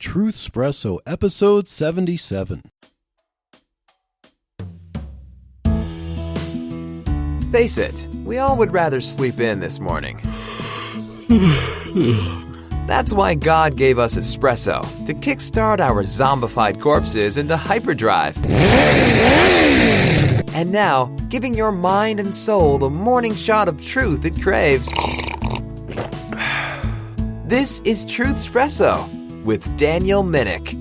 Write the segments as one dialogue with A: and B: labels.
A: Truth Espresso, episode 77.
B: Face it, we all would rather sleep in this morning. That's why God gave us espresso, to kickstart our zombified corpses into hyperdrive. And now, giving your mind and soul the morning shot of truth it craves. This is Truth Espresso with Daniel Minnick.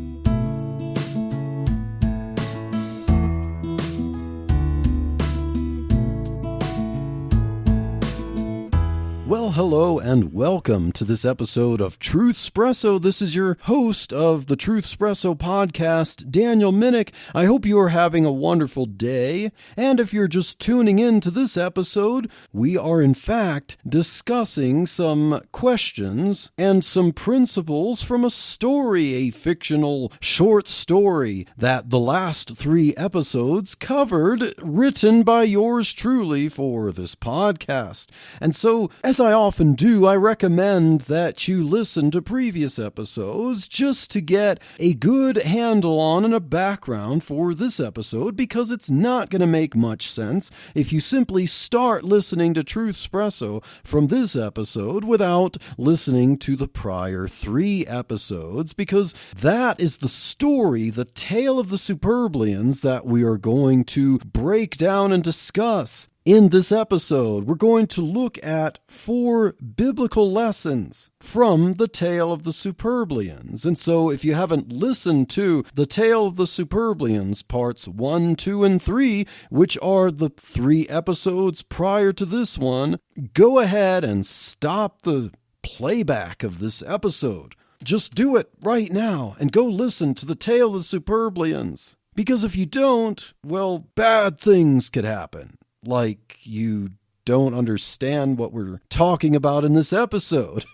A: Well, hello and welcome to this episode of Truth Espresso. This is your host of the Truth Espresso podcast, Daniel Minnick. I hope you are having a wonderful day. And if you're just tuning in to this episode, we are in fact discussing some questions and some principles from a story, a fictional short story that the last 3 episodes covered, written by yours truly for this podcast. And so, as I often do, I recommend that you listen to previous episodes just to get a good handle on and a background for this episode, because it's not going to make much sense if you simply start listening to Truth Espresso from this episode without listening to the prior 3 episodes, because that is the story, the tale of the Superblians that we are going to break down and discuss. In this episode, we're going to look at 4 biblical lessons from the tale of the Superblians. And so if you haven't listened to the tale of the Superblians, parts 1, 2, and 3, which are the 3 episodes prior to this one, go ahead and stop the playback of this episode. Just do it right now and go listen to the tale of the Superblians. Because if you don't, well, bad things could happen. Like you don't understand what we're talking about in this episode.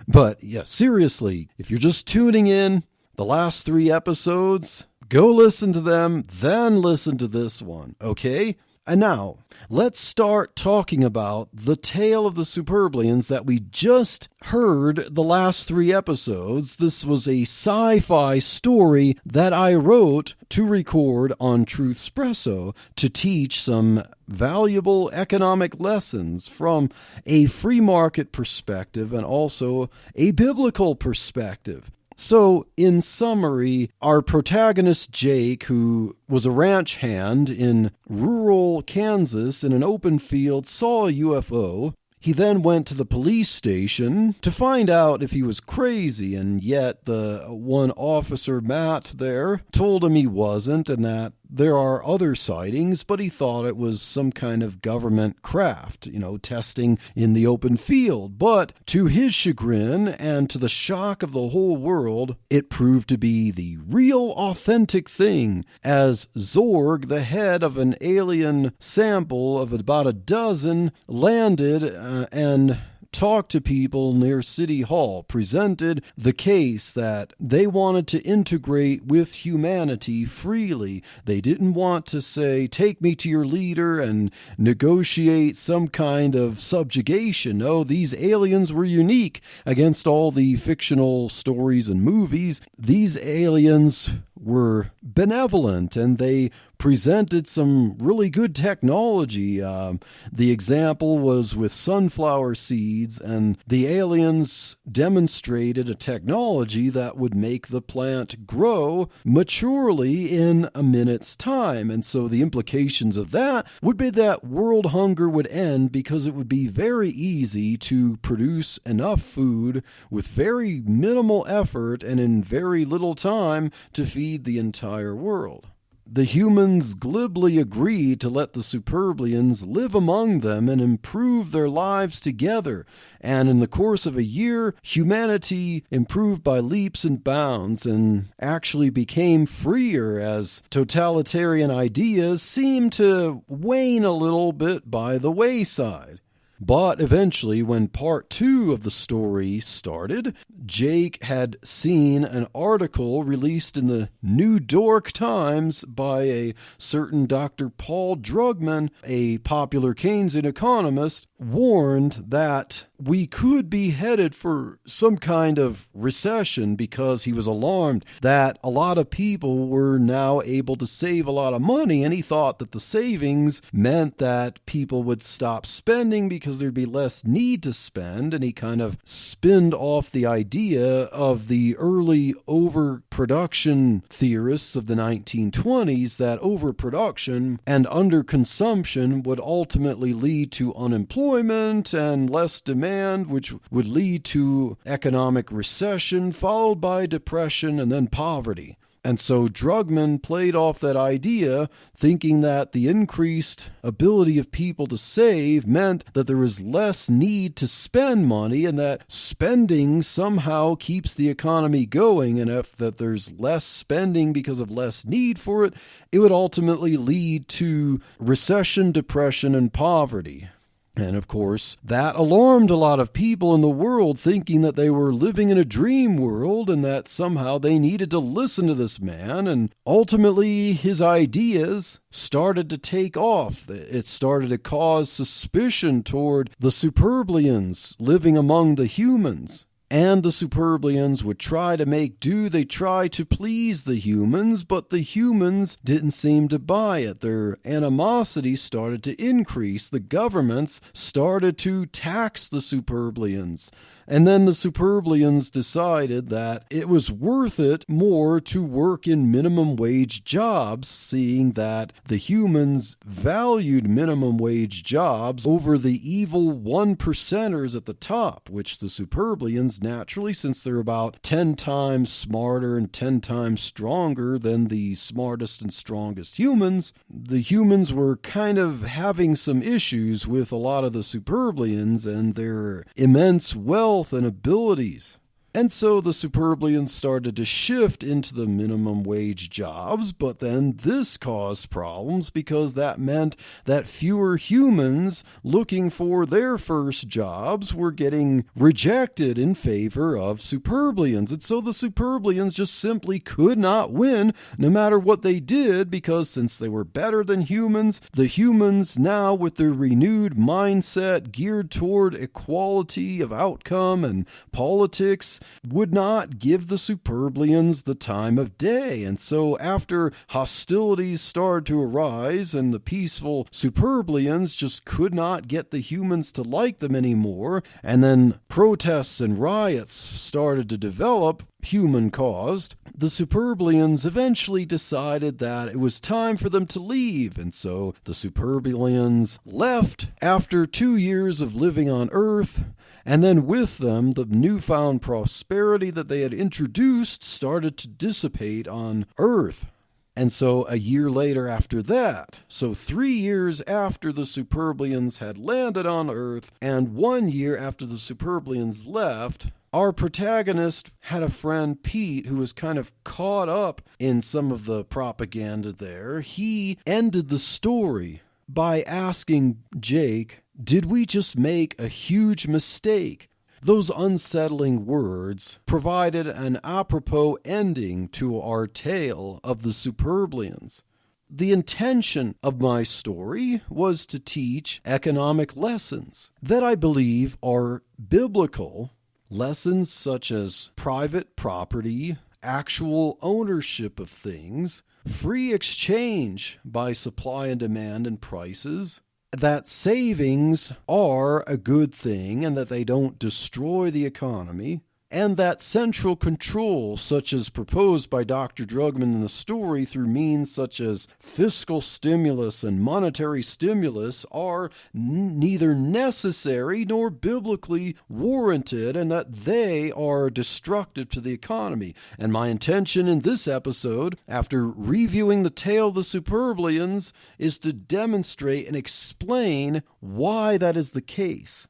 A: But yeah, seriously, if you're just tuning in, the last 3 episodes, go listen to them, then listen to this one, okay? And now, let's start talking about the tale of the Superblians that we just heard the last 3 episodes. This was a sci-fi story that I wrote to record on Truth Espresso to teach some valuable economic lessons from a free market perspective and also a biblical perspective. So, in summary, our protagonist Jake, who was a ranch hand in rural Kansas in an open field, saw a UFO. He then went to the police station to find out if he was crazy, and yet the one officer, Matt, there told him he wasn't and that there are other sightings, but he thought it was some kind of government craft, testing in the open field. But to his chagrin and to the shock of the whole world, it proved to be the real authentic thing, as Zorg, the head of an alien sample of about a dozen, landed and talked to people near City Hall, presented the case that they wanted to integrate with humanity freely. They didn't want to say, take me to your leader and negotiate some kind of subjugation. No, these aliens were unique against all the fictional stories and movies. These aliens were benevolent, and they presented some really good technology. The example was with sunflower seeds, and the aliens demonstrated a technology that would make the plant grow maturely in a minute's time. And so the implications of that would be that world hunger would end, because it would be very easy to produce enough food with very minimal effort and in very little time to feed the entire world. The humans glibly agreed to let the Superblians live among them and improve their lives together, and in the course of a year, humanity improved by leaps and bounds and actually became freer as totalitarian ideas seemed to wane a little bit by the wayside. But eventually, when part 2 of the story started, Jake had seen an article released in the New York Times by a certain Dr. Paul Drugman, a popular Keynesian economist, warned that we could be headed for some kind of recession because he was alarmed that a lot of people were now able to save a lot of money, and he thought that the savings meant that people would stop spending because there'd be less need to spend, and he kind of spinned off the idea of the early overproduction theorists of the 1920s that overproduction and underconsumption would ultimately lead to unemployment and less demand, which would lead to economic recession, followed by depression and then poverty. And so Drugman played off that idea, thinking that the increased ability of people to save meant that there was less need to spend money, and that spending somehow keeps the economy going, and if that there's less spending because of less need for it, it would ultimately lead to recession, depression, and poverty. And of course, that alarmed a lot of people in the world, thinking that they were living in a dream world and that somehow they needed to listen to this man. And ultimately, his ideas started to take off. It started to cause suspicion toward the Superblians living among the humans. And the Superblians would try to make do. They tried to please the humans, but the humans didn't seem to buy it. Their animosity started to increase. The governments started to tax the Superblians. And then the Superblians decided that it was worth it more to work in minimum wage jobs, seeing that the humans valued minimum wage jobs over the evil 1%ers at the top, which the Superblians naturally, since they're about 10 times smarter and 10 times stronger than the smartest and strongest humans, the humans were kind of having some issues with a lot of the Superblians and their immense wealth and abilities. And so the Superblians started to shift into the minimum wage jobs, but then this caused problems because that meant that fewer humans looking for their first jobs were getting rejected in favor of Superblians. And so the Superblians just simply could not win no matter what they did, because since they were better than humans, the humans now with their renewed mindset geared toward equality of outcome and politics would not give the Superblians the time of day. And so after hostilities started to arise and the peaceful Superblians just could not get the humans to like them anymore, and then protests and riots started to develop, human-caused, the Superblians eventually decided that it was time for them to leave, and so the Superblians left after 2 years of living on Earth, and then with them, the newfound prosperity that they had introduced started to dissipate on Earth. And so a year later after that, so 3 years after the Superblians had landed on Earth, and 1 year after the Superblians left, our protagonist had a friend, Pete, who was kind of caught up in some of the propaganda there. He ended the story by asking Jake, did we just make a huge mistake? Those unsettling words provided an apropos ending to our tale of the Superblians. The intention of my story was to teach economic lessons that I believe are biblical, lessons such as private property, actual ownership of things, free exchange by supply and demand and prices, that savings are a good thing and that they don't destroy the economy, and that central control, such as proposed by Dr. Drugman in the story through means such as fiscal stimulus and monetary stimulus, are neither necessary nor biblically warranted, and that they are destructive to the economy. And my intention in this episode, after reviewing the tale of the Superblians, is to demonstrate and explain why that is the case.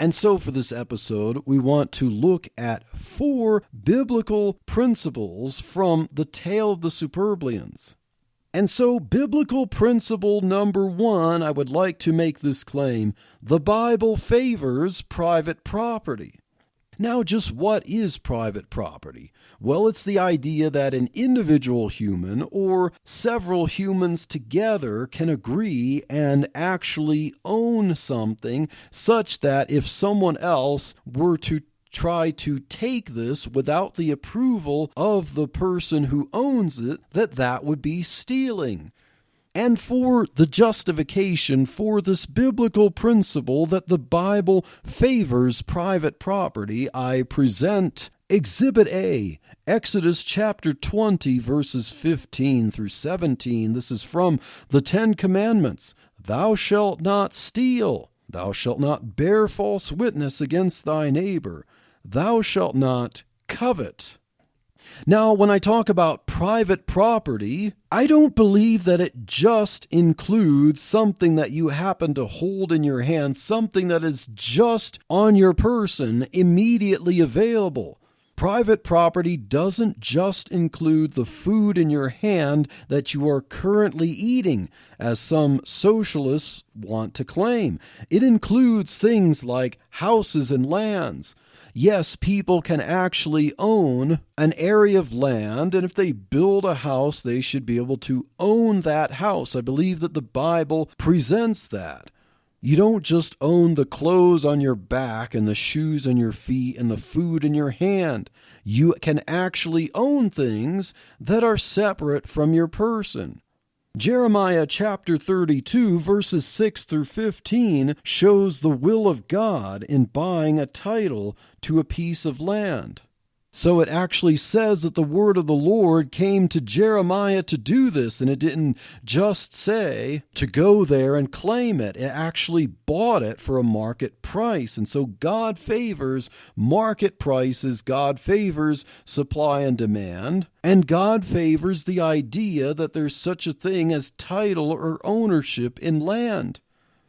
A: And so for this episode, we want to look at 4 biblical principles from the tale of the Superblians. And so biblical principle number 1, I would like to make this claim: the Bible favors private property. Now, just what is private property? Well, it's the idea that an individual human or several humans together can agree and actually own something such that if someone else were to try to take this without the approval of the person who owns it, that would be stealing. And for the justification for this biblical principle that the Bible favors private property, I present Exhibit A, Exodus chapter 20, verses 15 through 17. This is from the Ten Commandments. Thou shalt not steal. Thou shalt not bear false witness against thy neighbor. Thou shalt not covet. Now, when I talk about private property, I don't believe that it just includes something that you happen to hold in your hand, something that is just on your person, immediately available. Private property doesn't just include the food in your hand that you are currently eating, as some socialists want to claim. It includes things like houses and lands. Yes, people can actually own an area of land, and if they build a house, they should be able to own that house. I believe that the Bible presents that. You don't just own the clothes on your back and the shoes on your feet and the food in your hand. You can actually own things that are separate from your person. Jeremiah chapter 32, verses 6 through 15 shows the will of God in buying a title to a piece of land. So it actually says that the word of the Lord came to Jeremiah to do this, and it didn't just say to go there and claim it. It actually bought it for a market price. And so God favors market prices, God favors supply and demand, and God favors the idea that there's such a thing as title or ownership in land.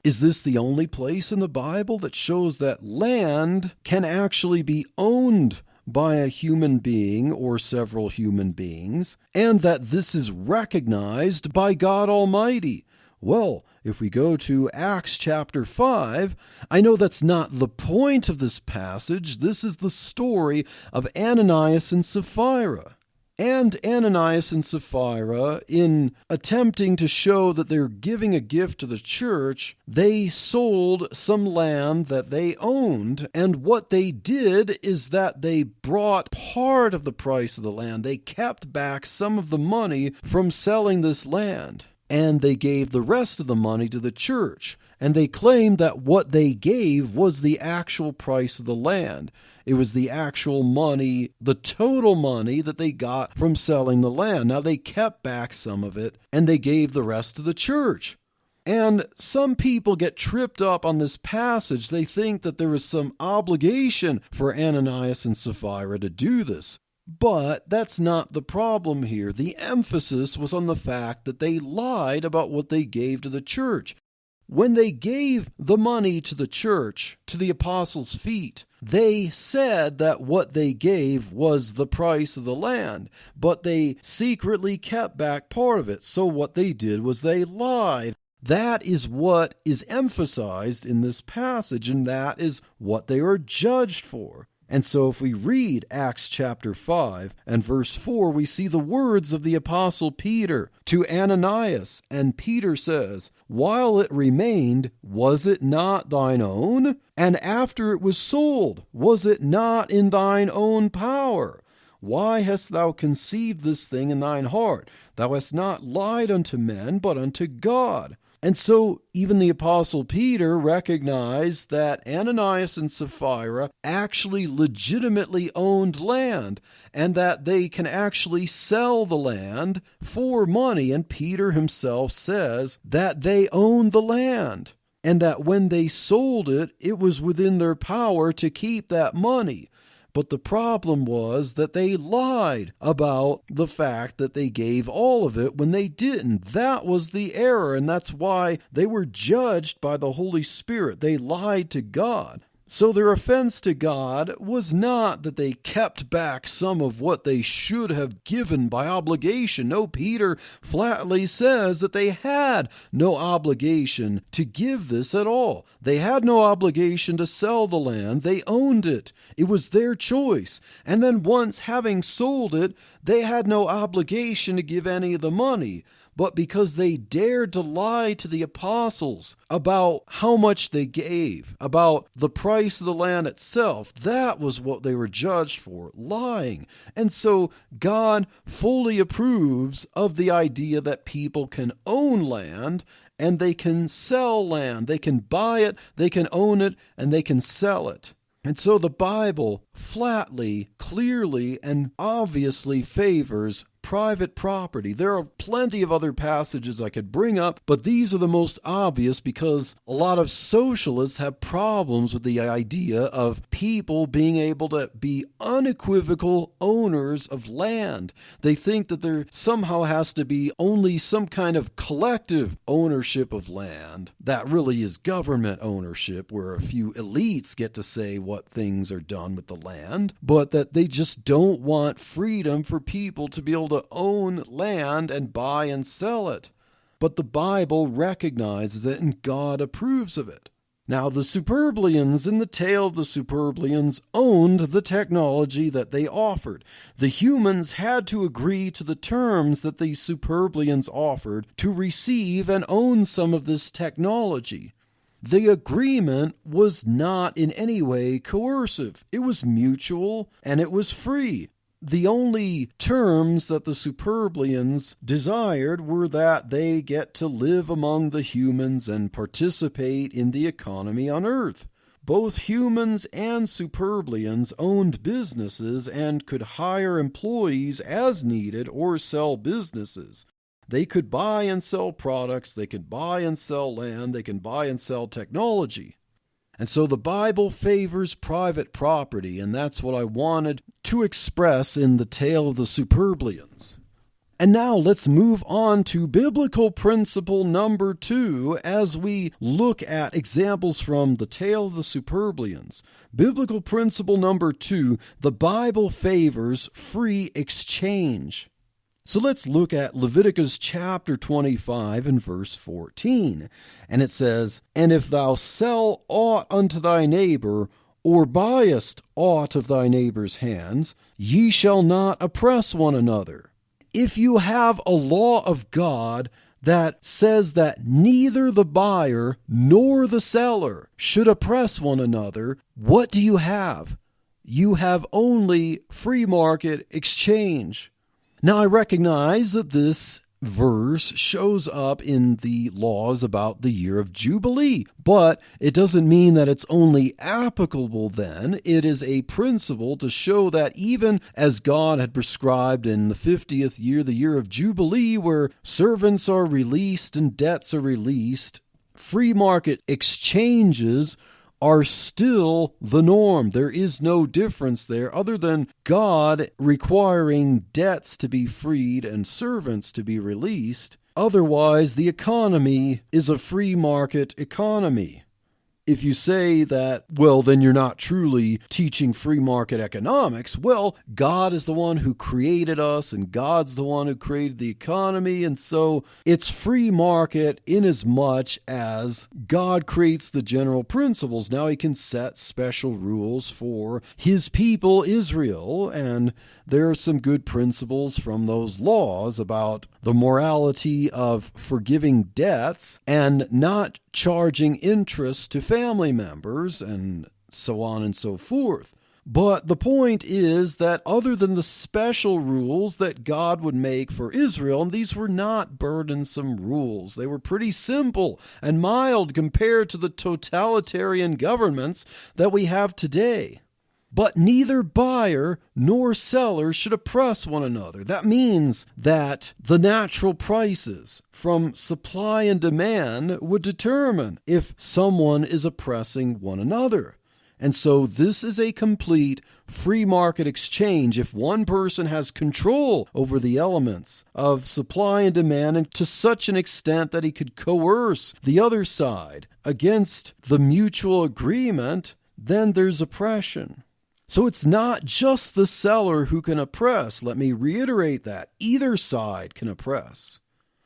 A: Is this the only place in the Bible that shows that land can actually be owned by a human being or several human beings, and that this is recognized by God Almighty? Well, if we go to Acts chapter 5, I know that's not the point of this passage. This is the story of Ananias and Sapphira. And Ananias and Sapphira, in attempting to show that they're giving a gift to the church, they sold some land that they owned. And what they did is that they brought part of the price of the land. They kept back some of the money from selling this land, and they gave the rest of the money to the church. And they claimed that what they gave was the actual price of the land. It was the actual money, the total money that they got from selling the land. Now, they kept back some of it, and they gave the rest to the church. And some people get tripped up on this passage. They think that there is some obligation for Ananias and Sapphira to do this. But that's not the problem here. The emphasis was on the fact that they lied about what they gave to the church. When they gave the money to the church, to the apostles' feet, they said that what they gave was the price of the land, but they secretly kept back part of it. So what they did was they lied. That is what is emphasized in this passage, and that is what they are judged for. And so if we read Acts chapter 5 and verse 4, we see the words of the apostle Peter to Ananias. And Peter says, "While it remained, was it not thine own? And after it was sold, was it not in thine own power? Why hast thou conceived this thing in thine heart? Thou hast not lied unto men, but unto God." And so even the apostle Peter recognized that Ananias and Sapphira actually legitimately owned land, and that they can actually sell the land for money. And Peter himself says that they owned the land, and that when they sold it, it was within their power to keep that money. But the problem was that they lied about the fact that they gave all of it when they didn't. That was the error, and that's why they were judged by the Holy Spirit. They lied to God. So their offense to God was not that they kept back some of what they should have given by obligation. No, Peter flatly says that they had no obligation to give this at all. They had no obligation to sell the land. They owned it. It was their choice. And then once having sold it, they had no obligation to give any of the money. But because they dared to lie to the apostles about how much they gave, about the price of the land itself, that was what they were judged for, lying. And so God fully approves of the idea that people can own land and they can sell land. They can buy it, they can own it, and they can sell it. And so the Bible flatly, clearly, and obviously favors private property. There are plenty of other passages I could bring up, but these are the most obvious because a lot of socialists have problems with the idea of people being able to be unequivocal owners of land. They think that there somehow has to be only some kind of collective ownership of land. That really is government ownership, where a few elites get to say what things are done with the land, but that they just don't want freedom for people to be able to own land and buy and sell it. But the Bible recognizes it and God approves of it. Now, the Superblians in the tale of the Superblians owned the technology that they offered. The humans had to agree to the terms that the Superblians offered to receive and own some of this technology. The agreement was not in any way coercive. It was mutual and it was free. The only terms that the Superblians desired were that they get to live among the humans and participate in the economy on Earth. Both humans and Superblians owned businesses and could hire employees as needed or sell businesses. They could buy and sell products, they could buy and sell land, they can buy and sell technology. And so the Bible favors private property, and that's what I wanted to express in the tale of the Superblians. And now let's move on to biblical principle number 2 as we look at examples from the tale of the Superblians. Biblical principle number 2, the Bible favors free exchange. So let's look at Leviticus chapter 25 and verse 14. And it says, "And if thou sell aught unto thy neighbor, or buyest aught of thy neighbor's hands, ye shall not oppress one another." If you have a law of God that says that neither the buyer nor the seller should oppress one another, what do you have? You have only free market exchange. Now, I recognize that this verse shows up in the laws about the year of Jubilee, but it doesn't mean that it's only applicable then. It is a principle to show that even as God had prescribed in the 50th year, the year of Jubilee, where servants are released and debts are released, free market exchanges are still the norm. There is no difference there other than God requiring debts to be freed and servants to be released. Otherwise, the economy is a free market economy. If you say that, well, then you're not truly teaching free market economics. Well, God is the one who created us, and God's the one who created the economy, and so it's free market in as much as God creates the general principles. Now he can set special rules for his people, Israel, and there are some good principles from those laws about the morality of forgiving debts and not charging interest to family members and so on and so forth. But the point is that other than the special rules that God would make for Israel, and these were not burdensome rules, they were pretty simple and mild compared to the totalitarian governments that we have today. But neither buyer nor seller should oppress one another. That means that the natural prices from supply and demand would determine if someone is oppressing one another. And so this is a complete free market exchange. If one person has control over the elements of supply and demand, and to such an extent that he could coerce the other side against the mutual agreement, then there's oppression. So it's not just the seller who can oppress. Let me reiterate that. Either side can oppress.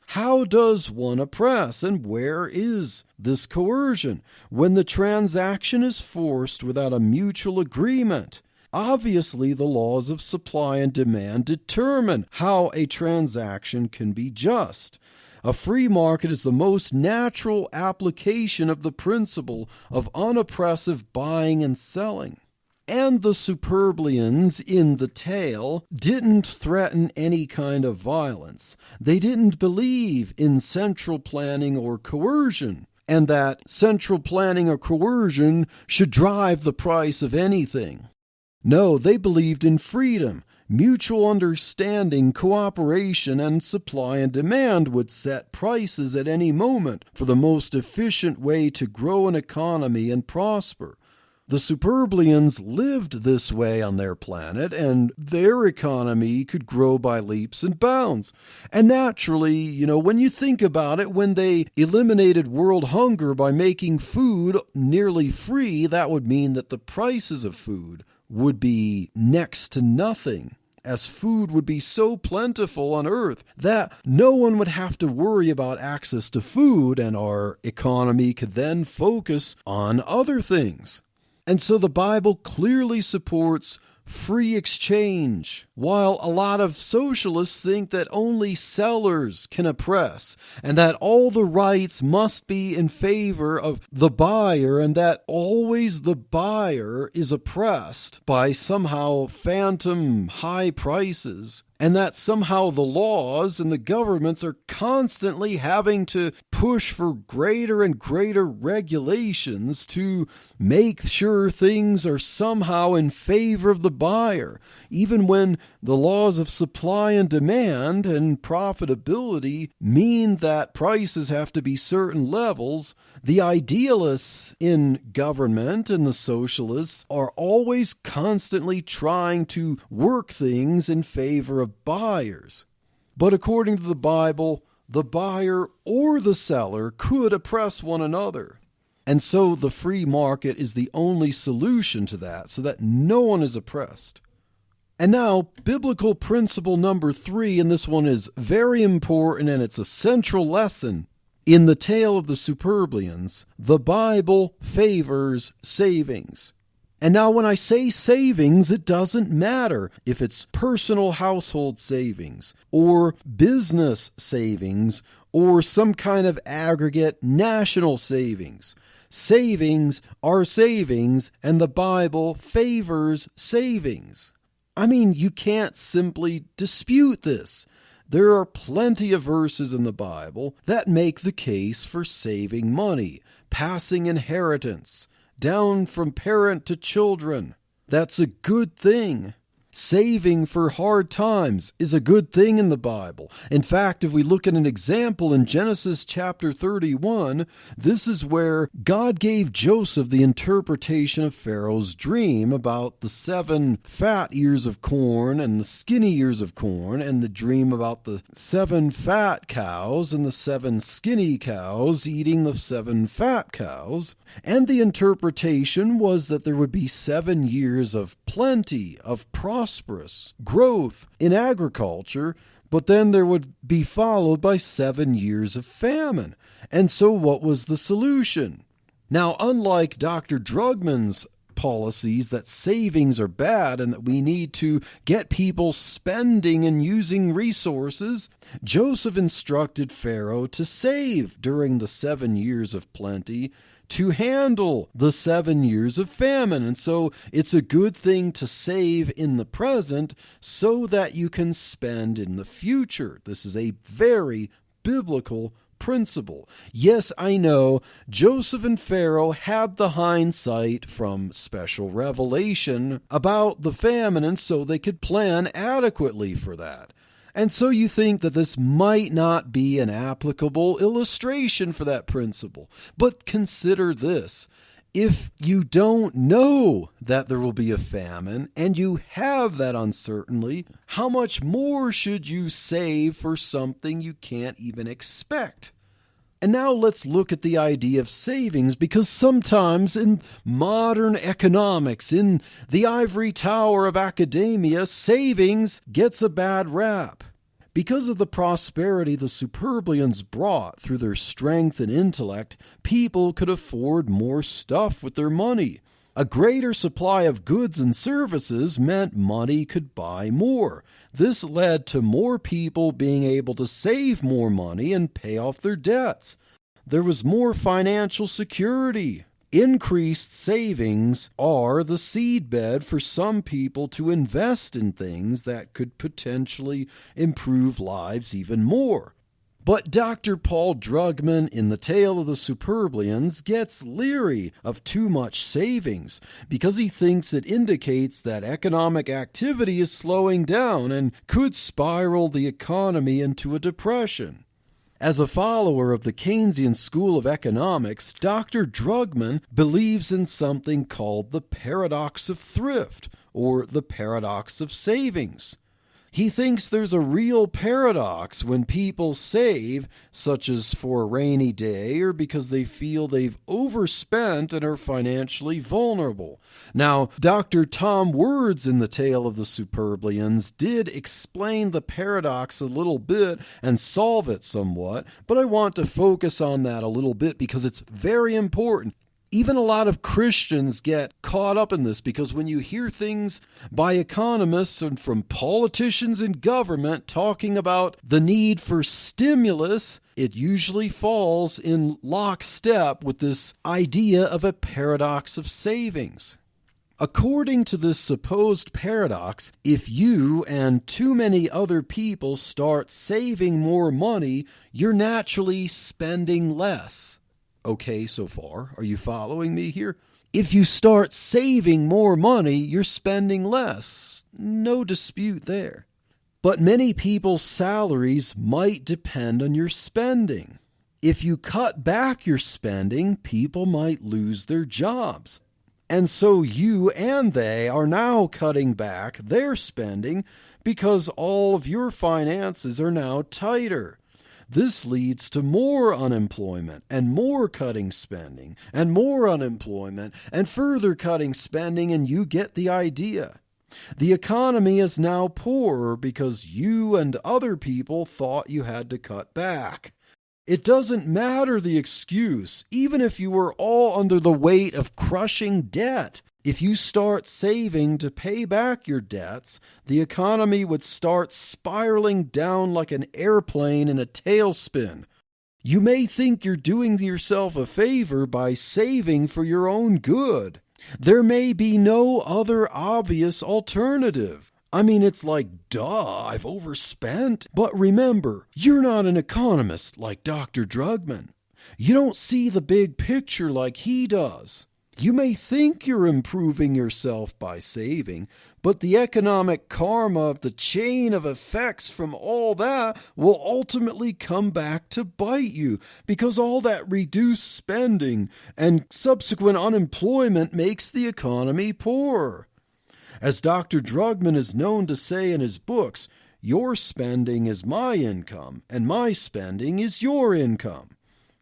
A: How does one oppress, and where is this coercion? When the transaction is forced without a mutual agreement. Obviously, the laws of supply and demand determine how a transaction can be just. A free market is the most natural application of the principle of unoppressive buying and selling. And the Superblians in the tale didn't threaten any kind of violence. They didn't believe in central planning or coercion, and that central planning or coercion should drive the price of anything. No, they believed in freedom. Mutual understanding, cooperation, and supply and demand would set prices at any moment for the most efficient way to grow an economy and prosper. The Superblians lived this way on their planet, and their economy could grow by leaps and bounds. And naturally, when you think about it, when they eliminated world hunger by making food nearly free, that would mean that the prices of food would be next to nothing, as food would be so plentiful on Earth that no one would have to worry about access to food, and our economy could then focus on other things. And so the Bible clearly supports free exchange, while a lot of socialists think that only sellers can oppress, and that all the rights must be in favor of the buyer, and that always the buyer is oppressed by somehow phantom high prices, and that somehow the laws and the governments are constantly having to push for greater and greater regulations to make sure things are somehow in favor of the buyer, even when the laws of supply and demand and profitability mean that prices have to be certain levels. The idealists in government and the socialists are always constantly trying to work things in favor of buyers. But according to the Bible, the buyer or the seller could oppress one another. And so the free market is the only solution to that, so that no one is oppressed. And now, biblical principle number 3, and this one is very important, and it's a central lesson. In the tale of the Superblians, the Bible favors savings. And now when I say savings, it doesn't matter if it's personal household savings or business savings or some kind of aggregate national savings. Savings are savings, and the Bible favors savings. I mean, you can't simply dispute this. There are plenty of verses in the Bible that make the case for saving money, passing inheritance, down from parent to children. That's a good thing. Saving for hard times is a good thing in the Bible. In fact, if we look at an example in Genesis chapter 31, this is where God gave Joseph the interpretation of Pharaoh's dream about the 7 fat ears of corn and the skinny ears of corn, and the dream about the 7 fat cows and the 7 skinny cows eating the 7 fat cows. And the interpretation was that there would be 7 years of plenty, of prosperous growth in agriculture, but then there would be followed by 7 years of famine. And so what was the solution? Now, unlike Dr. Drugman's policies that savings are bad and that we need to get people spending and using resources, Joseph instructed Pharaoh to save during the 7 years of plenty to handle the 7 years of famine. And so it's a good thing to save in the present so that you can spend in the future. This is a very biblical principle. Yes, I know Joseph and Pharaoh had the hindsight from special revelation about the famine, and so they could plan adequately for that. And so you think that this might not be an applicable illustration for that principle. But consider this. If you don't know that there will be a famine and you have that uncertainty, how much more should you save for something you can't even expect? And now let's look at the idea of savings, because sometimes in modern economics, in the ivory tower of academia, savings gets a bad rap. Because of the prosperity the Superblians brought through their strength and intellect, people could afford more stuff with their money. A greater supply of goods and services meant money could buy more. This led to more people being able to save more money and pay off their debts. There was more financial security. Increased savings are the seedbed for some people to invest in things that could potentially improve lives even more. But Dr. Paul Drugman in The Tale of the Superblians gets leery of too much savings because he thinks it indicates that economic activity is slowing down and could spiral the economy into a depression. As a follower of the Keynesian school of economics, Dr. Drugman believes in something called the paradox of thrift, or the paradox of savings. He thinks there's a real paradox when people save, such as for a rainy day or because they feel they've overspent and are financially vulnerable. Now, Dr. Tom Words in The Tale of the Superblians did explain the paradox a little bit and solve it somewhat, but I want to focus on that a little bit because it's very important. Even a lot of Christians get caught up in this because when you hear things by economists and from politicians in government talking about the need for stimulus, it usually falls in lockstep with this idea of a paradox of savings. According to this supposed paradox, if you and too many other people start saving more money, you're naturally spending less. Okay, so far, are you following me here? If you start saving more money, you're spending less. No dispute there. But many people's salaries might depend on your spending. If you cut back your spending, people might lose their jobs. And so you and they are now cutting back their spending because all of your finances are now tighter. This leads to more unemployment and more cutting spending and more unemployment and further cutting spending, and you get the idea. The economy is now poorer because you and other people thought you had to cut back. It doesn't matter the excuse, even if you were all under the weight of crushing debt. If you start saving to pay back your debts, the economy would start spiraling down like an airplane in a tailspin. You may think you're doing yourself a favor by saving for your own good. There may be no other obvious alternative. I mean, it's like, duh, I've overspent. But remember, you're not an economist like Dr. Drugman. You don't see the big picture like he does. You may think you're improving yourself by saving, but the economic karma of the chain of effects from all that will ultimately come back to bite you, because all that reduced spending and subsequent unemployment makes the economy poorer. As Dr. Drugman is known to say in his books, your spending is my income, and my spending is your income.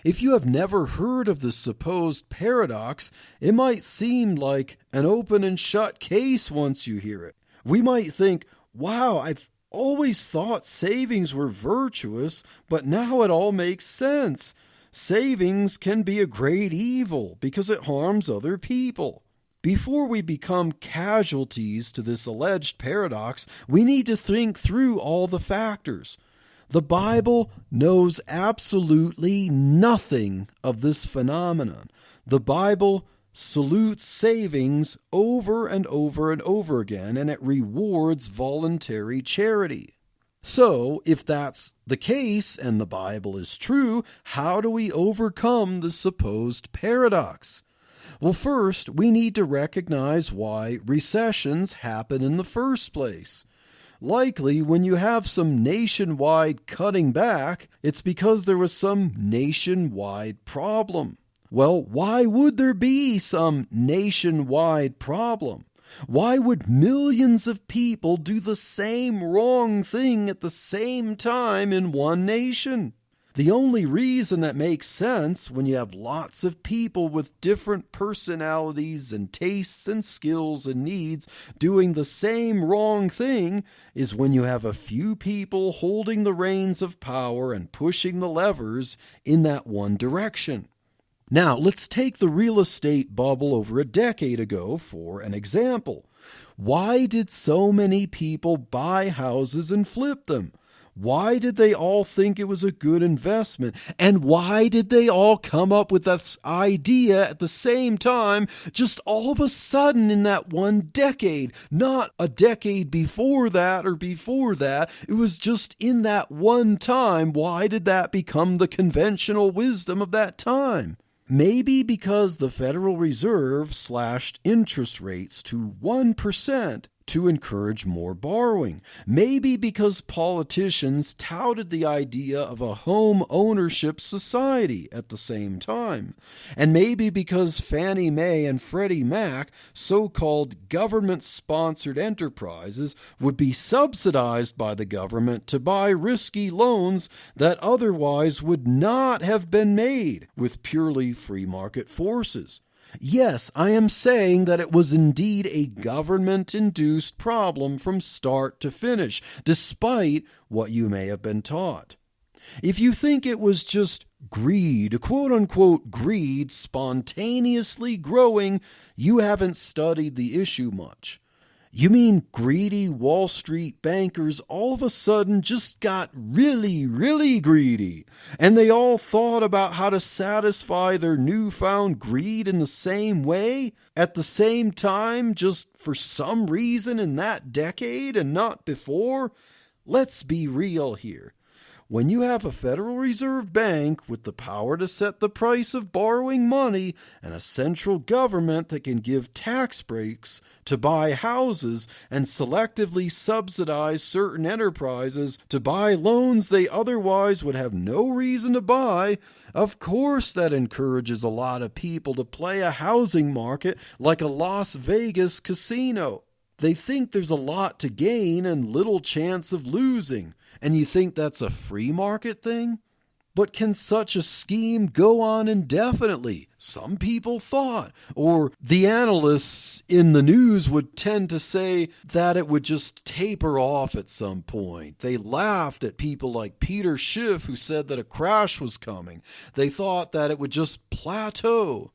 A: If you have never heard of this supposed paradox, it might seem like an open and shut case once you hear it. We might think, wow, I've always thought savings were virtuous, but now it all makes sense. Savings can be a great evil because it harms other people. Before we become casualties to this alleged paradox, we need to think through all the factors. The Bible knows absolutely nothing of this phenomenon. The Bible salutes savings over and over and over again, and it rewards voluntary charity. So, if that's the case and the Bible is true, how do we overcome the supposed paradox? Well, first, we need to recognize why recessions happen in the first place. Likely, when you have some nationwide cutting back, it's because there was some nationwide problem. Well, why would there be some nationwide problem? Why would millions of people do the same wrong thing at the same time in one nation? The only reason that makes sense when you have lots of people with different personalities and tastes and skills and needs doing the same wrong thing is when you have a few people holding the reins of power and pushing the levers in that one direction. Now, let's take the real estate bubble over a decade ago for an example. Why did so many people buy houses and flip them? Why did they all think it was a good investment? And why did they all come up with this idea at the same time, just all of a sudden in that one decade? Not a decade before that or before that. It was just in that one time. Why did that become the conventional wisdom of that time? Maybe because the Federal Reserve slashed interest rates to 1% to encourage more borrowing. Maybe because politicians touted the idea of a home ownership society at the same time. And maybe because Fannie Mae and Freddie Mac, so-called government-sponsored enterprises, would be subsidized by the government to buy risky loans that otherwise would not have been made with purely free market forces. Yes, I am saying that it was indeed a government-induced problem from start to finish, despite what you may have been taught. If you think it was just greed, quote-unquote greed, spontaneously growing, you haven't studied the issue much. You mean greedy Wall Street bankers all of a sudden just got really, really greedy, and they all thought about how to satisfy their newfound greed in the same way, at the same time, just for some reason in that decade and not before? Let's be real here. When you have a Federal Reserve Bank with the power to set the price of borrowing money and a central government that can give tax breaks to buy houses and selectively subsidize certain enterprises to buy loans they otherwise would have no reason to buy, of course that encourages a lot of people to play a housing market like a Las Vegas casino. They think there's a lot to gain and little chance of losing. And you think that's a free market thing? But can such a scheme go on indefinitely? Some people thought, or the analysts in the news would tend to say that it would just taper off at some point. They laughed at people like Peter Schiff who said that a crash was coming. They thought that it would just plateau.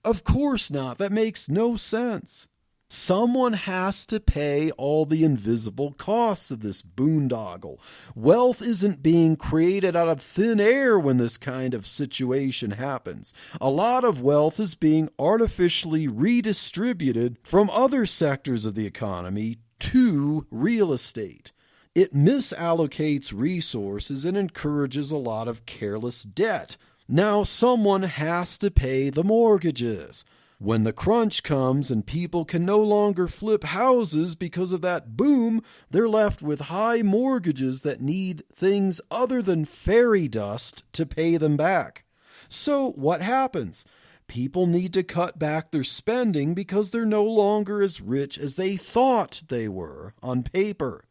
A: Of course not. That makes no sense. Someone has to pay all the invisible costs of this boondoggle. Wealth isn't being created out of thin air when this kind of situation happens. A lot of wealth is being artificially redistributed from other sectors of the economy to real estate. It misallocates resources and encourages a lot of careless debt. Now someone has to pay the mortgages. When the crunch comes and people can no longer flip houses because of that boom, they're left with high mortgages that need things other than fairy dust to pay them back. So what happens? People need to cut back their spending because they're no longer as rich as they thought they were on paper.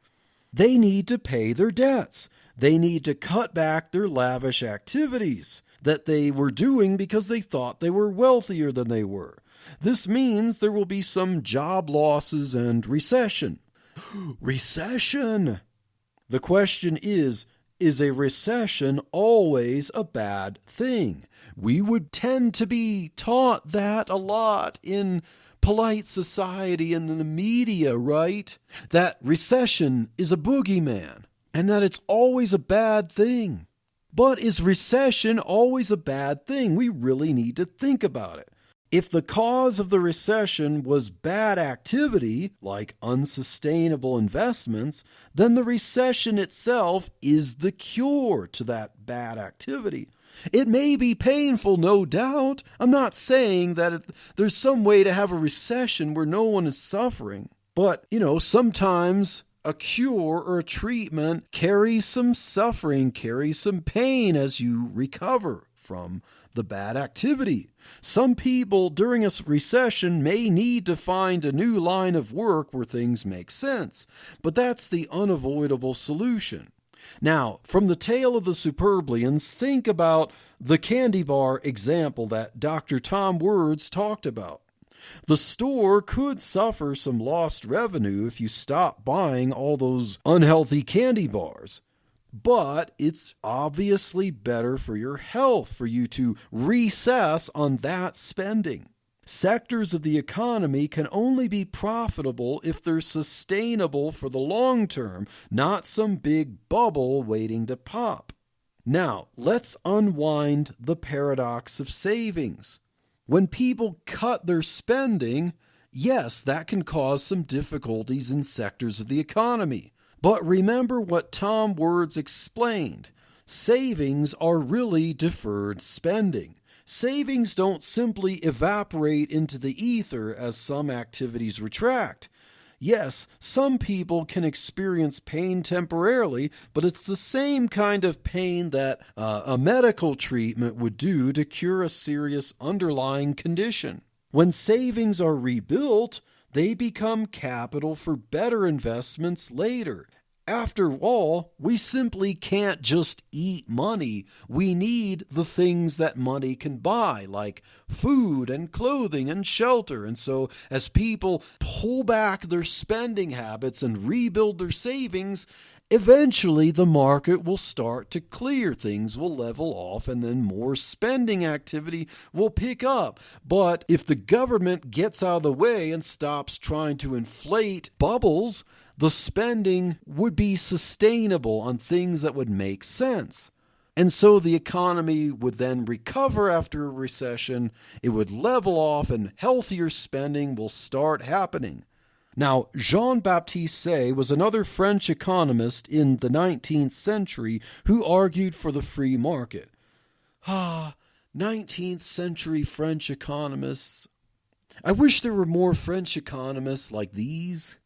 A: They need to pay their debts. They need to cut back their lavish activities that they were doing because they thought they were wealthier than they were. This means there will be some job losses and recession. Recession! The question is a recession always a bad thing? We would tend to be taught that a lot in polite society and in the media, right? That recession is a boogeyman and that it's always a bad thing. But is recession always a bad thing? We really need to think about it. If the cause of the recession was bad activity, like unsustainable investments, then the recession itself is the cure to that bad activity. It may be painful, no doubt. I'm not saying that there's some way to have a recession where no one is suffering. But, sometimes a cure or a treatment carries some suffering, carries some pain as you recover from the bad activity. Some people during a recession may need to find a new line of work where things make sense, but that's the unavoidable solution. Now, from the tale of the Superblians, think about the candy bar example that Dr. Tom Words talked about. The store could suffer some lost revenue if you stop buying all those unhealthy candy bars. But it's obviously better for your health for you to recess on that spending. Sectors of the economy can only be profitable if they're sustainable for the long term, not some big bubble waiting to pop. Now, let's unwind the paradox of savings. When people cut their spending, yes, that can cause some difficulties in sectors of the economy. But remember what Tom Words explained. Savings are really deferred spending. Savings don't simply evaporate into the ether as some activities retract. Yes, some people can experience pain temporarily, but it's the same kind of pain that a medical treatment would do to cure a serious underlying condition. When savings are rebuilt, they become capital for better investments later. After all, we simply can't just eat money. We need the things that money can buy, like food and clothing and shelter. And so as people pull back their spending habits and rebuild their savings, eventually the market will start to clear. Things will level off and then more spending activity will pick up. But if the government gets out of the way and stops trying to inflate bubbles, the spending would be sustainable on things that would make sense. And so the economy would then recover after a recession, it would level off, and healthier spending will start happening. Now, Jean-Baptiste Say was another French economist in the 19th century who argued for the free market. 19th century French economists. I wish there were more French economists like these.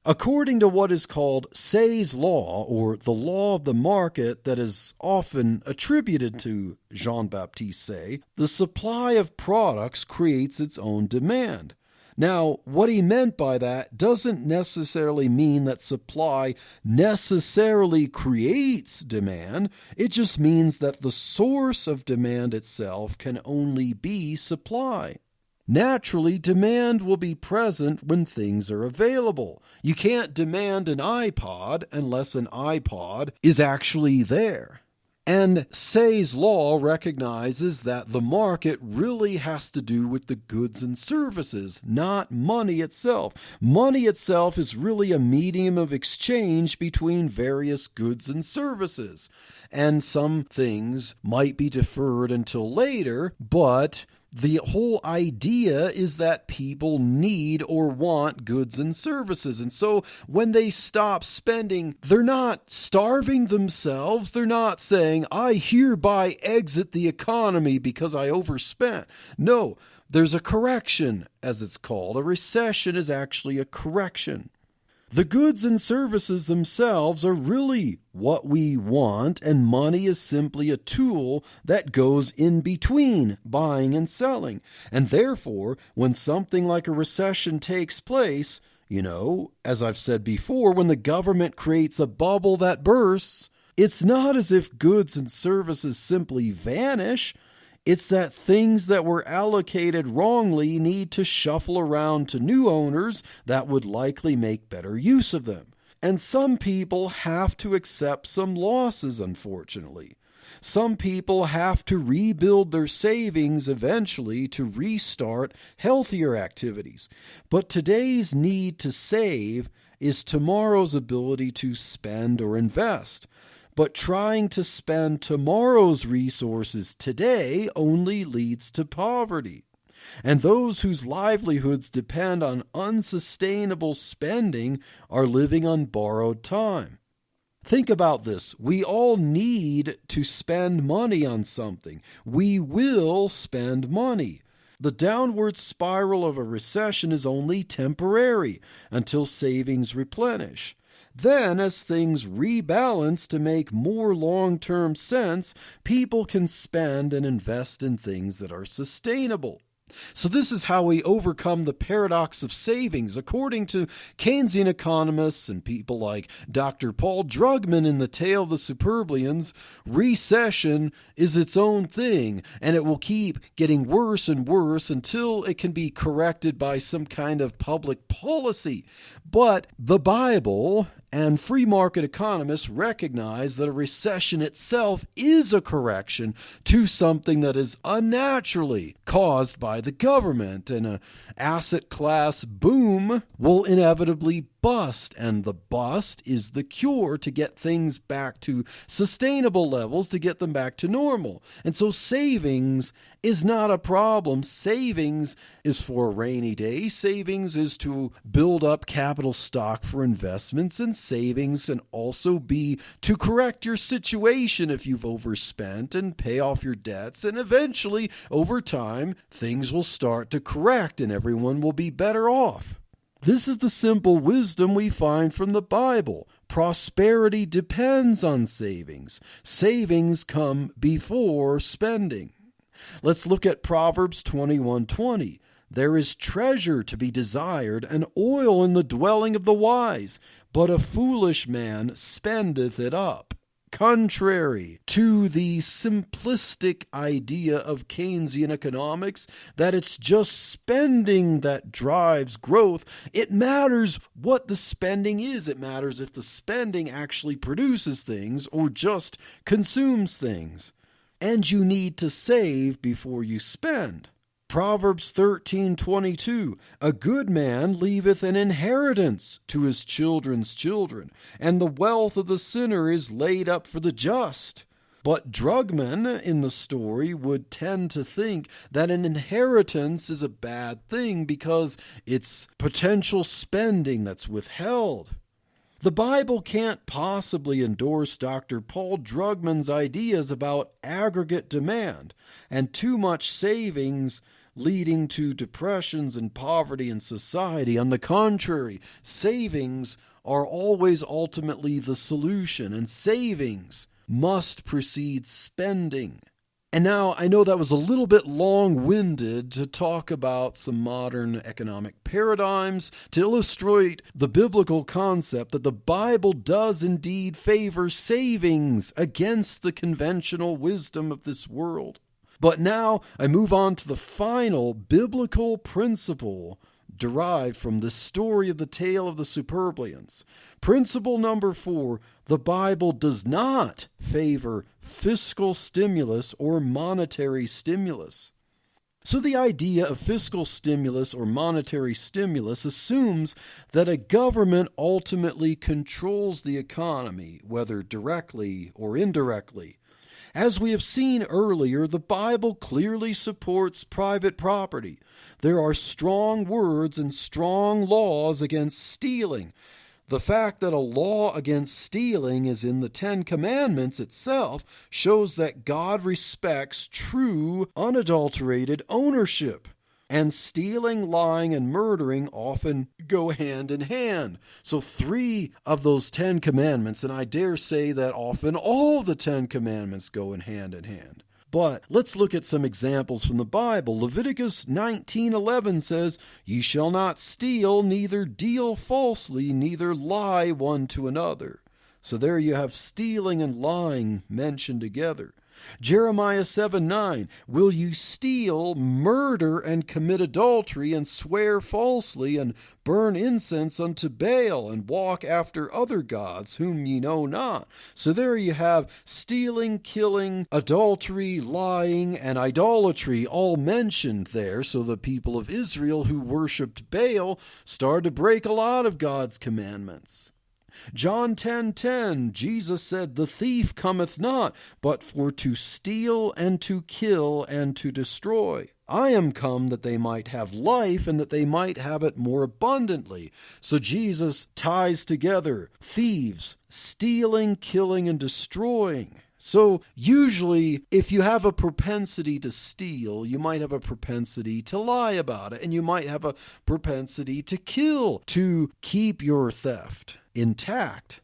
A: According to what is called Say's law, or the law of the market that is often attributed to Jean-Baptiste Say, the supply of products creates its own demand. Now, what he meant by that doesn't necessarily mean that supply necessarily creates demand. It just means that the source of demand itself can only be supply. Naturally, demand will be present when things are available. You can't demand an iPod unless an iPod is actually there. And Say's law recognizes that the market really has to do with the goods and services, not money itself. Money itself is really a medium of exchange between various goods and services. And some things might be deferred until later, but the whole idea is that people need or want goods and services. And so when they stop spending, they're not starving themselves. They're not saying, I hereby exit the economy because I overspent. No, there's a correction, as it's called. A recession is actually a correction. The goods and services themselves are really what we want, and money is simply a tool that goes in between buying and selling. And therefore, when something like a recession takes place, as I've said before, when the government creates a bubble that bursts, it's not as if goods and services simply vanish. It's that things that were allocated wrongly need to shuffle around to new owners that would likely make better use of them. And some people have to accept some losses, unfortunately. Some people have to rebuild their savings eventually to restart healthier activities. But today's need to save is tomorrow's ability to spend or invest. But trying to spend tomorrow's resources today only leads to poverty. And those whose livelihoods depend on unsustainable spending are living on borrowed time. Think about this. We all need to spend money on something. We will spend money. The downward spiral of a recession is only temporary until savings replenish. Then, as things rebalance to make more long-term sense, people can spend and invest in things that are sustainable. So this is how we overcome the paradox of savings. According to Keynesian economists and people like Dr. Paul Drugman in The Tale of the Superblians, recession is its own thing, and it will keep getting worse and worse until it can be corrected by some kind of public policy. But the Bible and free market economists recognize that a recession itself is a correction to something that is unnaturally caused by the government, and an asset class boom will inevitably bust, and the bust is the cure to get things back to sustainable levels, to get them back to normal. And so savings is not a problem. Savings is for a rainy day. Savings is to build up capital stock for investments, and savings can also be to correct your situation if you've overspent and pay off your debts, and eventually over time things will start to correct and everyone will be better off. This is the simple wisdom we find from the Bible. Prosperity depends on savings. Savings come before spending. Let's look at Proverbs 21:20. There is treasure to be desired, and oil in the dwelling of the wise, but a foolish man spendeth it up. Contrary to the simplistic idea of Keynesian economics that it's just spending that drives growth, it matters what the spending is. It matters if the spending actually produces things or just consumes things. And you need to save before you spend. Proverbs 13:22, a good man leaveth an inheritance to his children's children, and the wealth of the sinner is laid up for the just. But Drugman in the story would tend to think that an inheritance is a bad thing because it's potential spending that's withheld. The Bible can't possibly endorse Dr. Paul Drugman's ideas about aggregate demand and too much savings leading to depressions and poverty in society. On the contrary, savings are always ultimately the solution, and savings must precede spending. And now, I know that was a little bit long-winded to talk about some modern economic paradigms to illustrate the biblical concept that the Bible does indeed favor savings against the conventional wisdom of this world. But now I move on to the final biblical principle derived from the story of the tale of the Superblians. Principle number 4, the Bible does not favor fiscal stimulus or monetary stimulus. So the idea of fiscal stimulus or monetary stimulus assumes that a government ultimately controls the economy, whether directly or indirectly. As we have seen earlier, the Bible clearly supports private property. There are strong words and strong laws against stealing. The fact that a law against stealing is in the Ten Commandments itself shows that God respects true, unadulterated ownership. And stealing, lying, and murdering often go hand in hand. So 3 of those 10 commandments, and I dare say that often all the 10 commandments go in hand. But let's look at some examples from the Bible. Leviticus 19:11 says, "Ye shall not steal, neither deal falsely, neither lie one to another." So there you have stealing and lying mentioned together. Jeremiah 7:9, "Will you steal, murder, and commit adultery, and swear falsely, and burn incense unto Baal, and walk after other gods whom ye know not?" So there you have stealing, killing, adultery, lying, and idolatry all mentioned there. So the people of Israel who worshipped Baal started to break a lot of God's commandments. John 10:10, Jesus said, "The thief cometh not, but for to steal and to kill and to destroy. I am come that they might have life and that they might have it more abundantly." So Jesus ties together thieves, stealing, killing, and destroying. So usually, if you have a propensity to steal, you might have a propensity to lie about it, and you might have a propensity to kill to keep your theft intact.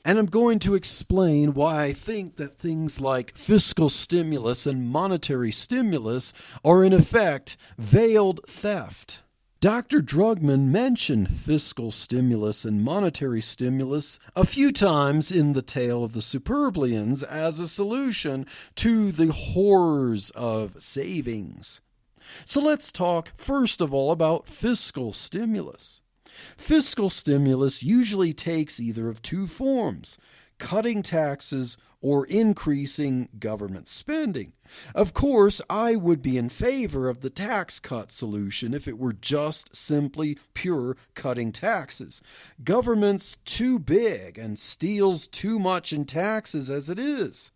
A: And I'm going to explain why I think that things like fiscal stimulus and monetary stimulus are in effect veiled theft. Dr. Drugman mentioned fiscal stimulus and monetary stimulus a few times in the tale of the Superblians as a solution to the horrors of savings. So let's talk first of all about fiscal stimulus. Fiscal stimulus usually takes either of two forms: cutting taxes or increasing government spending. Of course, I would be in favor of the tax cut solution if it were just simply pure cutting taxes. Government's too big and steals too much in taxes as it is.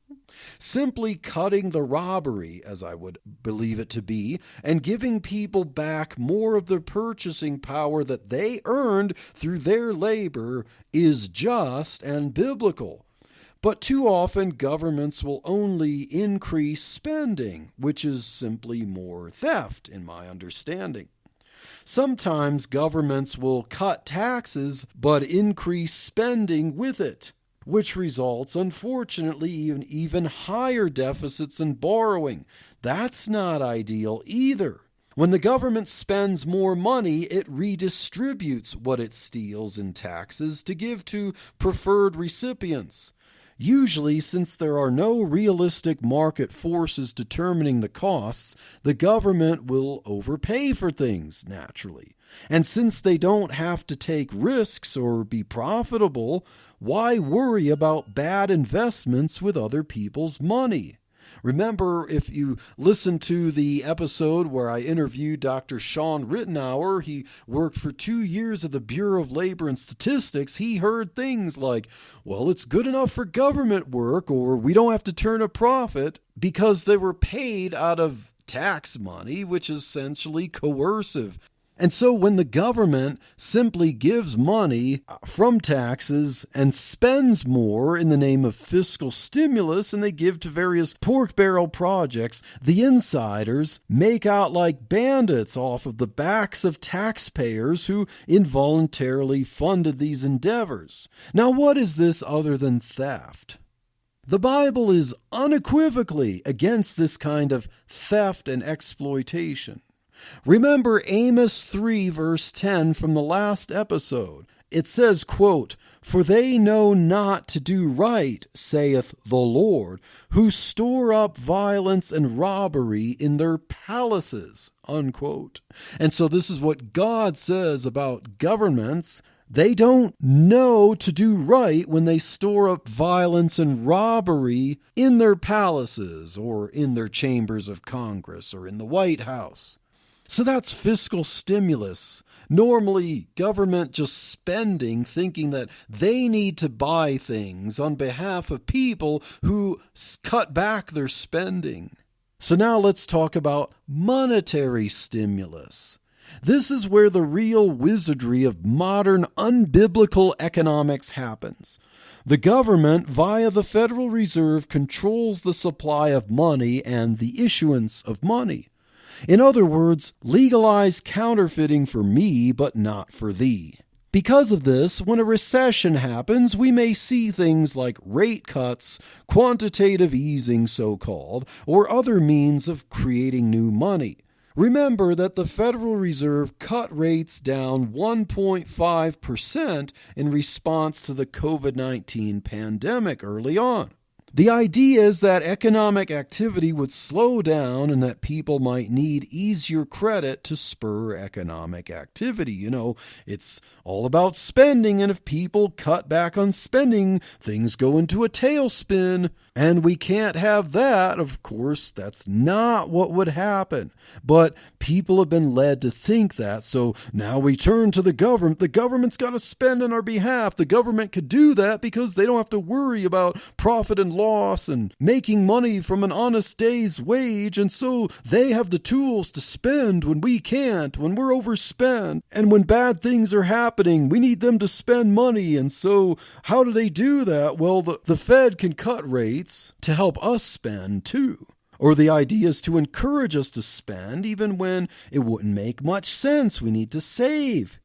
A: Simply cutting the robbery, as I would believe it to be, and giving people back more of their purchasing power that they earned through their labor is just and biblical. But too often governments will only increase spending, which is simply more theft, in my understanding. Sometimes governments will cut taxes but increase spending with it, which results, unfortunately, in even higher deficits and borrowing. That's not ideal either. When the government spends more money, it redistributes what it steals in taxes to give to preferred recipients. Usually, since there are no realistic market forces determining the costs, the government will overpay for things, naturally. And since they don't have to take risks or be profitable, why worry about bad investments with other people's money? Remember, if you listen to the episode where I interviewed Dr. Sean Rittenauer, he worked for 2 years at the Bureau of Labor and Statistics, he heard things like, well, it's good enough for government work, or we don't have to turn a profit, because they were paid out of tax money, which is essentially coercive. And so when the government simply gives money from taxes and spends more in the name of fiscal stimulus, and they give to various pork barrel projects, the insiders make out like bandits off of the backs of taxpayers who involuntarily funded these endeavors. Now, what is this other than theft? The Bible is unequivocally against this kind of theft and exploitation. Remember Amos 3 verse 10 from the last episode. It says, quote, "For they know not to do right, saith the Lord, who store up violence and robbery in their palaces," unquote. And so this is what God says about governments. They don't know to do right when they store up violence and robbery in their palaces or in their chambers of Congress or in the White House. So that's fiscal stimulus. Normally, government just spending, thinking that they need to buy things on behalf of people who cut back their spending. So now let's talk about monetary stimulus. This is where the real wizardry of modern unbiblical economics happens. The government, via the Federal Reserve, controls the supply of money and the issuance of money. In other words, legalize counterfeiting for me, but not for thee. Because of this, when a recession happens, we may see things like rate cuts, quantitative easing so-called, or other means of creating new money. Remember that the Federal Reserve cut rates down 1.5% in response to the COVID-19 pandemic early on. The idea is that economic activity would slow down and that people might need easier credit to spur economic activity. You know, it's all about spending, and if people cut back on spending, things go into a tailspin. And we can't have that. Of course, that's not what would happen. But people have been led to think that. So now we turn to the government. The government's got to spend on our behalf. The government could do that because they don't have to worry about profit and loss and making money from an honest day's wage. And so they have the tools to spend when we can't, when we're overspent. And when bad things are happening, we need them to spend money. And so how do they do that? Well, the Fed can cut rates to help us spend too. Or the idea is to encourage us to spend even when it wouldn't make much sense. We need to save.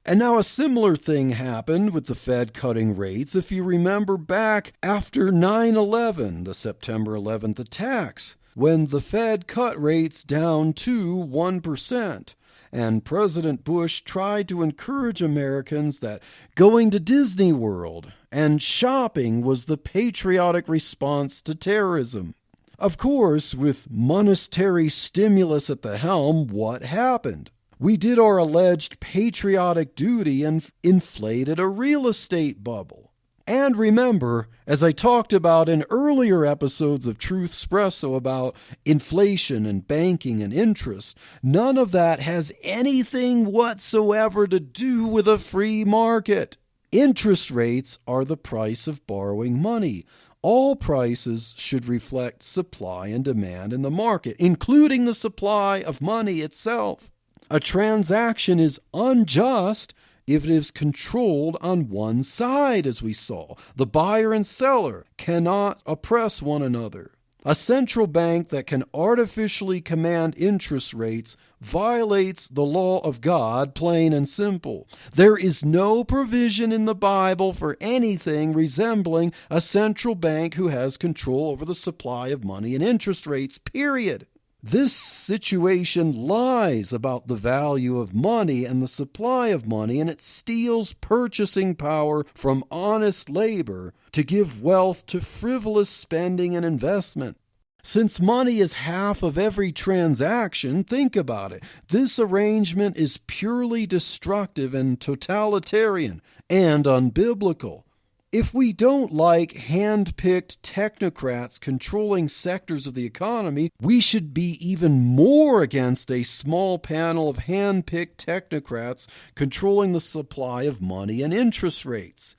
A: And now a similar thing happened with the Fed cutting rates, if you remember back after 9/11, the September 11th attacks, when the Fed cut rates down to 1%. And President Bush tried to encourage Americans that going to Disney World and shopping was the patriotic response to terrorism. Of course, with monetary stimulus at the helm, what happened? We did our alleged patriotic duty and inflated a real estate bubble. And remember, as I talked about in earlier episodes of Truth Espresso about inflation and banking and interest, none of that has anything whatsoever to do with a free market. Interest rates are the price of borrowing money. All prices should reflect supply and demand in the market, including the supply of money itself. A transaction is unjust if it is controlled on one side, as we saw. The buyer and seller cannot oppress one another. A central bank that can artificially command interest rates violates the law of God, plain and simple. There is no provision in the Bible for anything resembling a central bank who has control over the supply of money and interest rates, period. This situation lies about the value of money and the supply of money, and it steals purchasing power from honest labor to give wealth to frivolous spending and investment. Since money is half of every transaction, think about it. This arrangement is purely destructive and totalitarian and unbiblical. If we don't like hand-picked technocrats controlling sectors of the economy, we should be even more against a small panel of hand-picked technocrats controlling the supply of money and interest rates.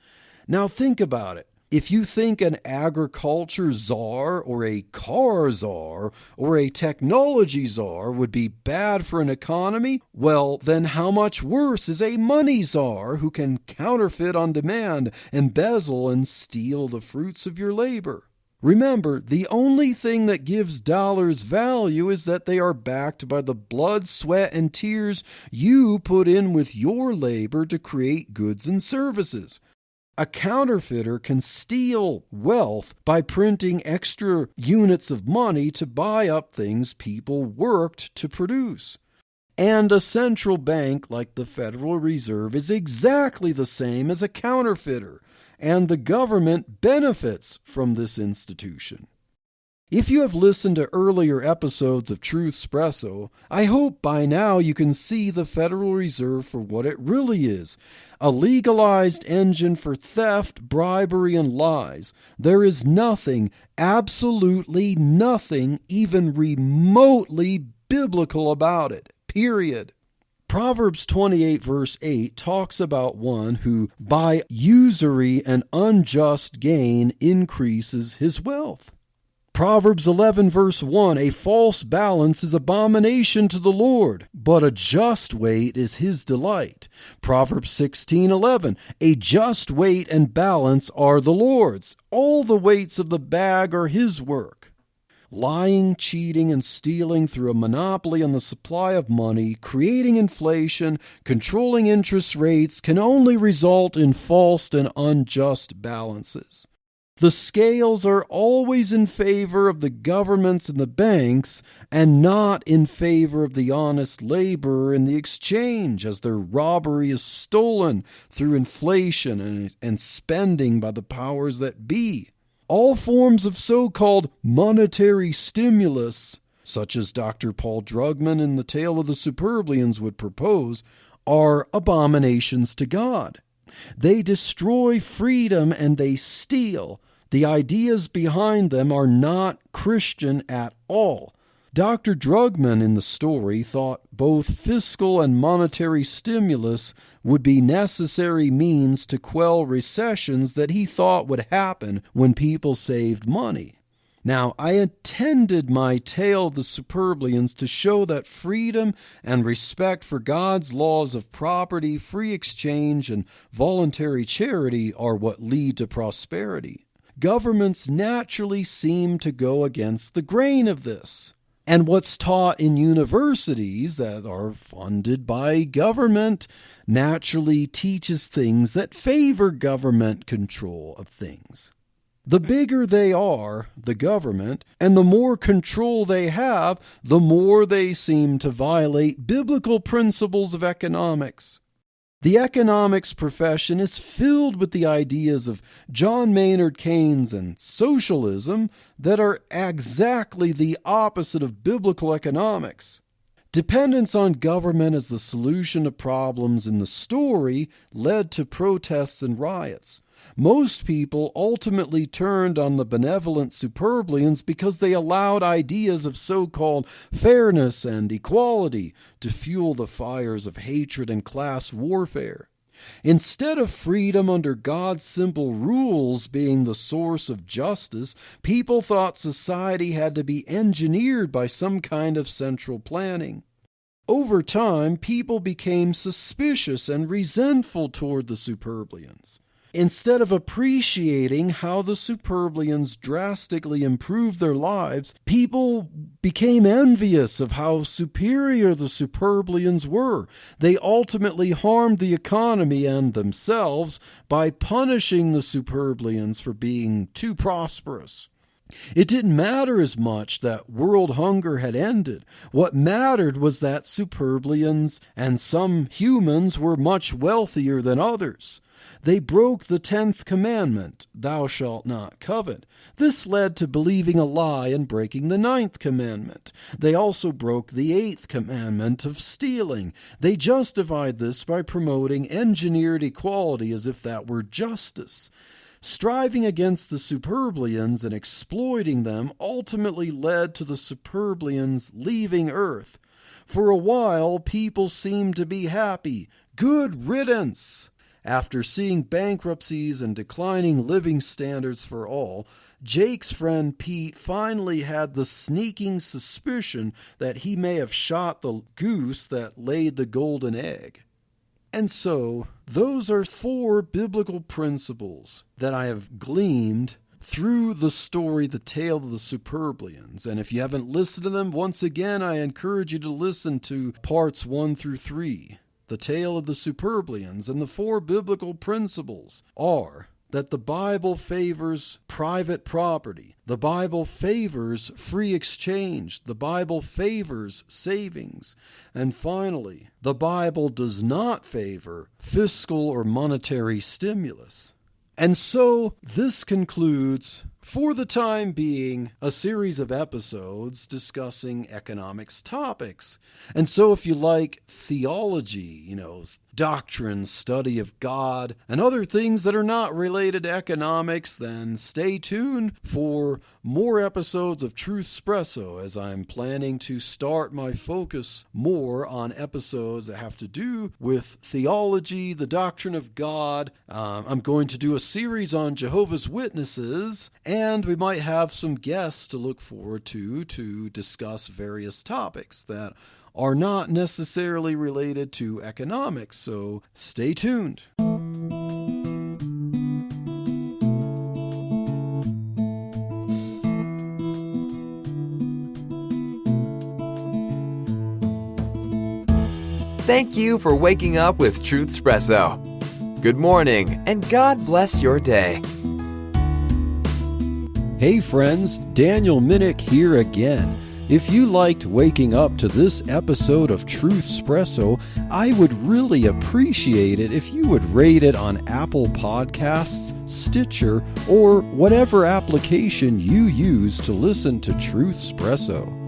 A: Now think about it. If you think an agriculture czar or a car czar or a technology czar would be bad for an economy, well, then how much worse is a money czar who can counterfeit on demand, embezzle, and steal the fruits of your labor? Remember, the only thing that gives dollars value is that they are backed by the blood, sweat, and tears you put in with your labor to create goods and services. A counterfeiter can steal wealth by printing extra units of money to buy up things people worked to produce. And a central bank like the Federal Reserve is exactly the same as a counterfeiter, and the government benefits from this institution. If you have listened to earlier episodes of Truth Espresso, I hope by now you can see the Federal Reserve for what it really is, a legalized engine for theft, bribery, and lies. There is nothing, absolutely nothing, even remotely biblical about it, period. Proverbs 28 verse 8 talks about one who by usury and unjust gain increases his wealth. Proverbs 11 verse 1, a false balance is abomination to the Lord, but a just weight is his delight. Proverbs 16:11, a just weight and balance are the Lord's. All the weights of the bag are his work. Lying, cheating, and stealing through a monopoly on the supply of money, creating inflation, controlling interest rates can only result in false and unjust balances. The scales are always in favor of the governments and the banks and not in favor of the honest laborer in the exchange, as their robbery is stolen through inflation and spending by the powers that be. All forms of so-called monetary stimulus, such as Dr. Paul Drugman in The Tale of the Superblians would propose, are abominations to God. They destroy freedom and they steal. The ideas behind them are not Christian at all. Dr. Drugman in the story thought both fiscal and monetary stimulus would be necessary means to quell recessions that he thought would happen when people saved money. Now, I intended my Tale of the Superblians to show that freedom and respect for God's laws of property, free exchange, and voluntary charity are what lead to prosperity. Governments naturally seem to go against the grain of this. And what's taught in universities that are funded by government naturally teaches things that favor government control of things. The bigger they are, the government, and the more control they have, the more they seem to violate biblical principles of economics. The economics profession is filled with the ideas of John Maynard Keynes and socialism that are exactly the opposite of biblical economics. Dependence on government as the solution to problems in the story led to protests and riots. Most people ultimately turned on the benevolent Superblians because they allowed ideas of so-called fairness and equality to fuel the fires of hatred and class warfare. Instead of freedom under God's simple rules being the source of justice, people thought society had to be engineered by some kind of central planning. Over time, people became suspicious and resentful toward the Superblians. Instead of appreciating how the Superblians drastically improved their lives, people became envious of how superior the Superblians were. They ultimately harmed the economy and themselves by punishing the Superblians for being too prosperous. It didn't matter as much that world hunger had ended. What mattered was that Superblians and some humans were much wealthier than others. They broke the 10th commandment, thou shalt not covet. This led to believing a lie and breaking the 9th commandment. They also broke the 8th commandment of stealing. They justified this by promoting engineered equality as if that were justice. Striving against the Superblians and exploiting them ultimately led to the Superblians leaving Earth. For a while, people seemed to be happy. Good riddance! After seeing bankruptcies and declining living standards for all, Jake's friend Pete finally had the sneaking suspicion that he may have shot the goose that laid the golden egg. And so, those are 4 biblical principles that I have gleaned through the story, The Tale of the Superblians. And if you haven't listened to them, once again, I encourage you to listen to parts 1 through 3. The Tale of the Superblians. And the 4 biblical principles are that the Bible favors private property. The Bible favors free exchange. The Bible favors savings. And finally, the Bible does not favor fiscal or monetary stimulus. And so this concludes, for the time being, a series of episodes discussing economics topics. And so if you like theology, doctrine, study of God, and other things that are not related to economics, then stay tuned for more episodes of Truth Espresso, as I'm planning to start my focus more on episodes that have to do with theology, the doctrine of God. I'm going to do a series on Jehovah's Witnesses, and we might have some guests to look forward to discuss various topics that are not necessarily related to economics, so stay tuned.
B: Thank you for waking up with Truth Espresso. Good morning, and God bless your day.
A: Hey friends, Daniel Minnick here again. If you liked waking up to this episode of Truth Espresso, I would really appreciate it if you would rate it on Apple Podcasts, Stitcher, or whatever application you use to listen to Truth Espresso.